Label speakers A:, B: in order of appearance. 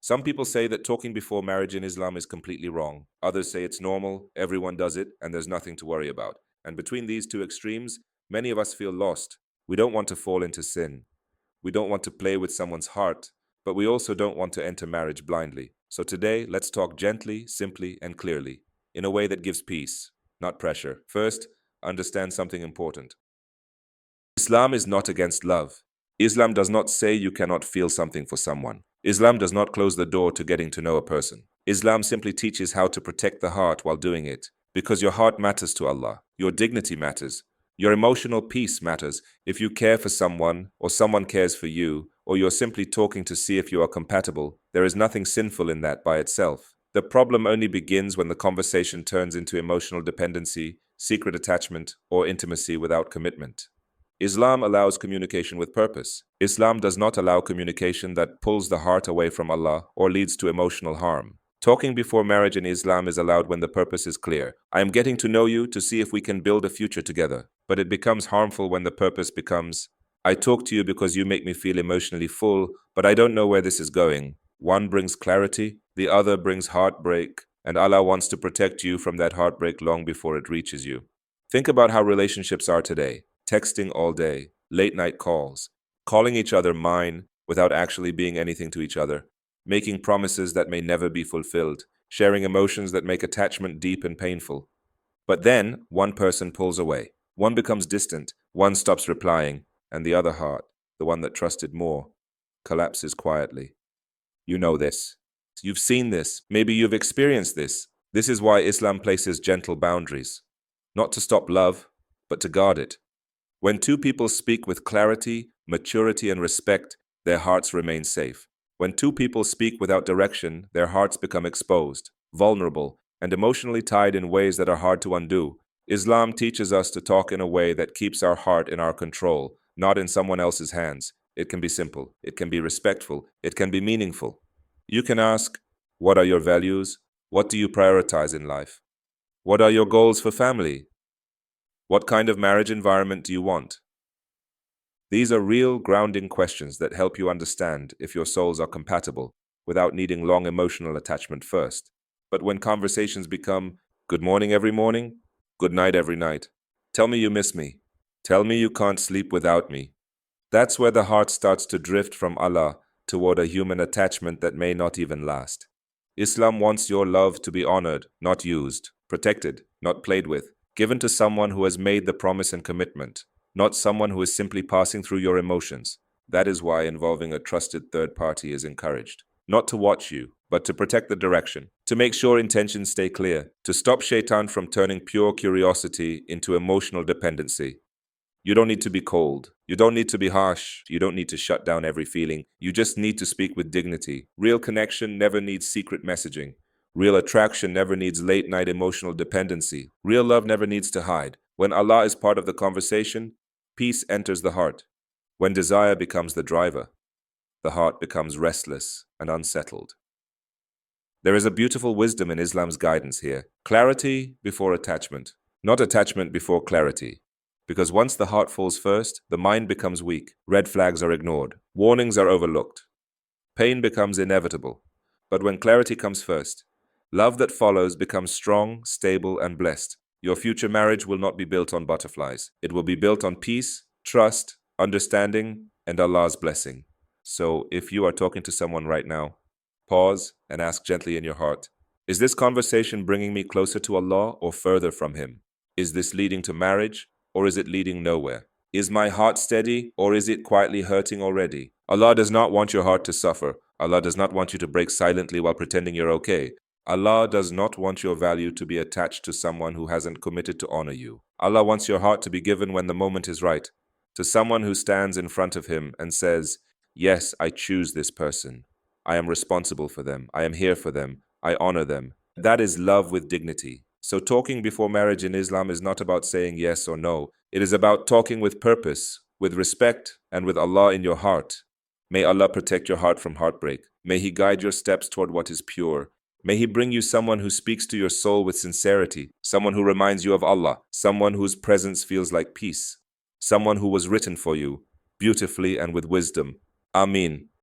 A: Some people say that talking before marriage in Islam is completely wrong. Others say it's normal, everyone does it, and there's nothing to worry about. And between these two extremes, many of us feel lost. We don't want to fall into sin. We don't want to play with someone's heart, but we also don't want to enter marriage blindly. So today, let's talk gently, simply, and clearly, in a way that gives peace, not pressure. First, understand something important. Islam is not against love. Islam does not say you cannot feel something for someone. Islam does not close the door to getting to know a person. Islam simply teaches how to protect the heart while doing it, because your heart matters to Allah. Your dignity matters. Your emotional peace matters. If you care for someone, or someone cares for you, or you're simply talking to see if you are compatible, there is nothing sinful in that by itself. The problem only begins when the conversation turns into emotional dependency, secret attachment, or intimacy without commitment. Islam allows communication with purpose. Islam does not allow communication that pulls the heart away from Allah or leads to emotional harm. Talking before marriage in Islam is allowed when the purpose is clear. I am getting to know you to see if we can build a future together. But it becomes harmful when the purpose becomes, I talk to you because you make me feel emotionally full, but I don't know where this is going. One brings clarity, the other brings heartbreak, and Allah wants to protect you from that heartbreak long before it reaches you. Think about how relationships are today. Texting all day, late night calls, calling each other mine without actually being anything to each other, making promises that may never be fulfilled, sharing emotions that make attachment deep and painful. But then, one person pulls away. One becomes distant, one stops replying, and the other heart, the one that trusted more, collapses quietly. You know this. You've seen this. Maybe you've experienced this. This is why Islam places gentle boundaries. Not to stop love, but to guard it. When two people speak with clarity, maturity, and respect, their hearts remain safe. When two people speak without direction, their hearts become exposed, vulnerable, and emotionally tied in ways that are hard to undo. Islam teaches us to talk in a way that keeps our heart in our control, not in someone else's hands. It can be simple, it can be respectful, it can be meaningful. You can ask, what are your values? What do you prioritize in life? What are your goals for family? What kind of marriage environment do you want? These are real grounding questions that help you understand if your souls are compatible without needing long emotional attachment first. But when conversations become, good morning every morning, good night every night, tell me you miss me, tell me you can't sleep without me, that's where the heart starts to drift from Allah toward a human attachment that may not even last. Islam wants your love to be honored, not used, protected, not played with, given to someone who has made the promise and commitment, not someone who is simply passing through your emotions. That is why involving a trusted third party is encouraged. Not to watch you, but to protect the direction, to make sure intentions stay clear, to stop shaitan from turning pure curiosity into emotional dependency. You don't need to be cold. You don't need to be harsh. You don't need to shut down every feeling. You just need to speak with dignity. Real connection never needs secret messaging. Real attraction never needs late night emotional dependency. Real love never needs to hide. When Allah is part of the conversation, peace enters the heart. When desire becomes the driver, the heart becomes restless and unsettled. There is a beautiful wisdom in Islam's guidance here. Clarity before attachment, not attachment before clarity. Because once the heart falls first, the mind becomes weak. Red flags are ignored. Warnings are overlooked. Pain becomes inevitable. But when clarity comes first, love that follows becomes strong, stable, and blessed. Your future marriage will not be built on butterflies. It will be built on peace, trust, understanding, and Allah's blessing. So if you are talking to someone right now, pause and ask gently in your heart, is this conversation bringing me closer to Allah or further from Him? Is this leading to marriage or is it leading nowhere? Is my heart steady or is it quietly hurting already? Allah does not want your heart to suffer. Allah does not want you to break silently while pretending you're okay. Allah does not want your value to be attached to someone who hasn't committed to honor you. Allah wants your heart to be given when the moment is right, to someone who stands in front of Him and says, yes, I choose this person. I am responsible for them. I am here for them. I honor them. That is love with dignity. So talking before marriage in Islam is not about saying yes or no. It is about talking with purpose, with respect, and with Allah in your heart. May Allah protect your heart from heartbreak. May He guide your steps toward what is pure. May He bring you someone who speaks to your soul with sincerity, someone who reminds you of Allah, someone whose presence feels like peace, someone who was written for you, beautifully and with wisdom. Ameen.